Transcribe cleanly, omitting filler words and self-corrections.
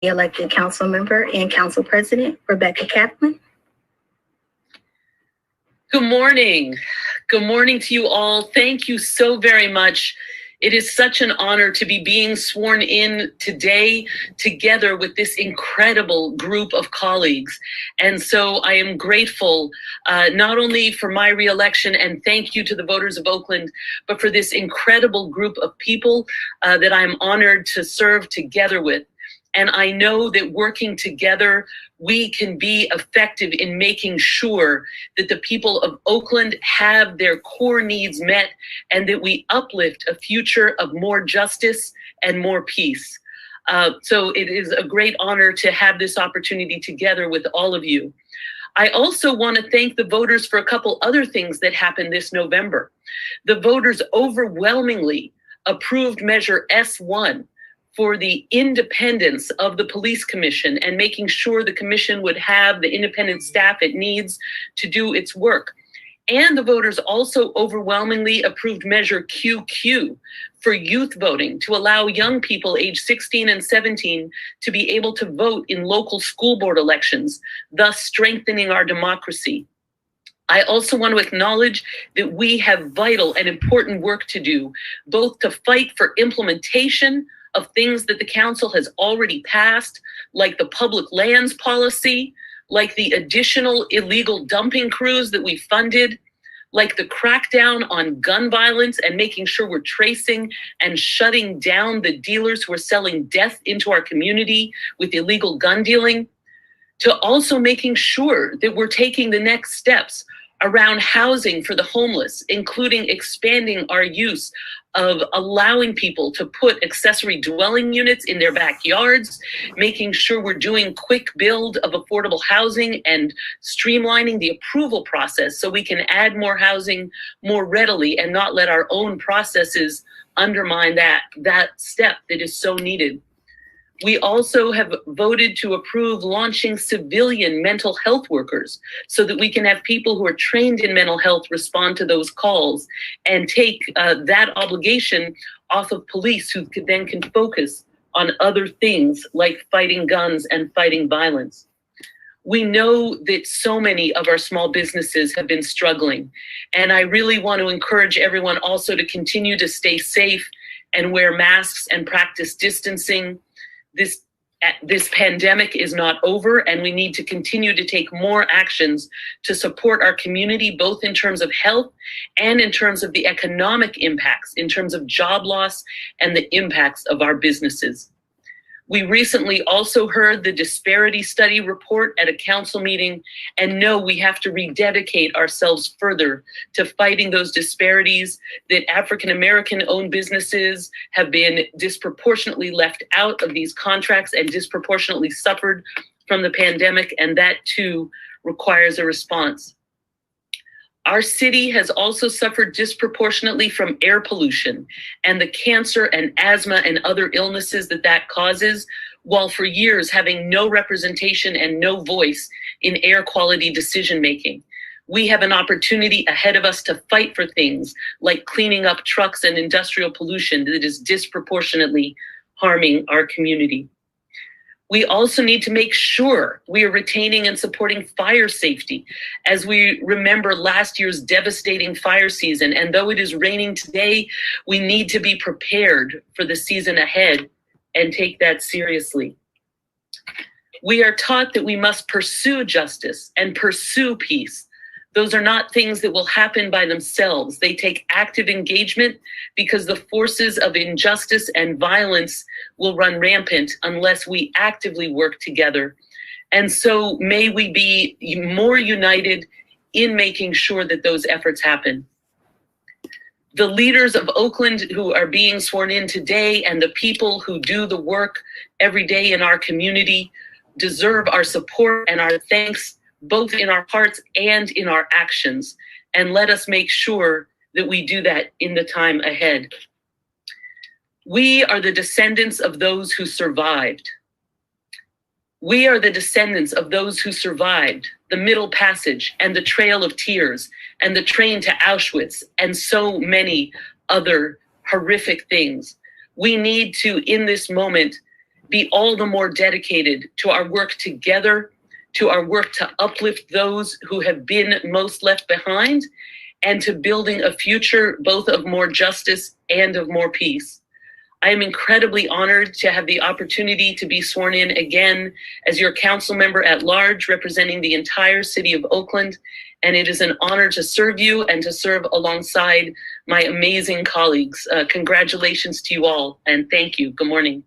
Elected council member and council president, Rebecca Kaplan. Good morning. Good morning to you all. Thank you so very much. It is such an honor to be being sworn in today together with this incredible group of colleagues. And so I am grateful not only for my reelection, and thank you to the voters of Oakland, but for this incredible group of people that I'm honored to serve together with. And I know that working together, we can be effective in making sure that the people of Oakland have their core needs met and that we uplift a future of more justice and more peace. So it is a great honor to have this opportunity together with all of you. I also want to thank the voters for a couple other things that happened this November. The voters overwhelmingly approved Measure S1, for the independence of the police commission and making sure the commission would have the independent staff it needs to do its work. And the voters also overwhelmingly approved Measure QQ for youth voting to allow young people age 16 and 17 to be able to vote in local school board elections, thus strengthening our democracy. I also want to acknowledge that we have vital and important work to do, both to fight for implementation of things that the council has already passed, like the public lands policy, like the additional illegal dumping crews that we funded, like the crackdown on gun violence and making sure we're tracing and shutting down the dealers who are selling death into our community with illegal gun dealing, to also making sure that we're taking the next steps around housing for the homeless, including expanding our use of allowing people to put accessory dwelling units in their backyards, making sure we're doing quick build of affordable housing and streamlining the approval process so we can add more housing more readily and not let our own processes undermine that step that is so needed. We also have voted to approve launching civilian mental health workers so that we can have people who are trained in mental health respond to those calls and take that obligation off of police who then can focus on other things like fighting guns and fighting violence. We know that so many of our small businesses have been struggling, and I really want to encourage everyone also to continue to stay safe and wear masks and practice distancing. This pandemic is not over, and we need to continue to take more actions to support our community, both in terms of health and in terms of the economic impacts, in terms of job loss and the impacts of our businesses. We recently also heard the disparity study report at a council meeting and know we have to rededicate ourselves further to fighting those disparities, that African-American owned businesses have been disproportionately left out of these contracts and disproportionately suffered from the pandemic, and that too requires a response. Our city has also suffered disproportionately from air pollution and the cancer and asthma and other illnesses that causes, while for years having no representation and no voice in air quality decision making. We have an opportunity ahead of us to fight for things like cleaning up trucks and industrial pollution that is disproportionately harming our community. We also need to make sure we are retaining and supporting fire safety as we remember last year's devastating fire season. And though it is raining today, we need to be prepared for the season ahead and take that seriously. We are taught that we must pursue justice and pursue peace. Those are not things that will happen by themselves. They take active engagement because the forces of injustice and violence will run rampant unless we actively work together. And so may we be more united in making sure that those efforts happen. The leaders of Oakland who are being sworn in today and the people who do the work every day in our community deserve our support and our thanks, both in our hearts and in our actions. And let us make sure that we do that in the time ahead. We are the descendants of those who survived. We are the descendants of those who survived the Middle Passage and the Trail of Tears and the train to Auschwitz and so many other horrific things. We need to, in this moment, be all the more dedicated to our work together, to our work to uplift those who have been most left behind, and to building a future both of more justice and of more peace. I am incredibly honored to have the opportunity to be sworn in again as your council member at large, representing the entire city of Oakland. And it is an honor to serve you and to serve alongside my amazing colleagues. Congratulations to you all, and thank you. Good morning.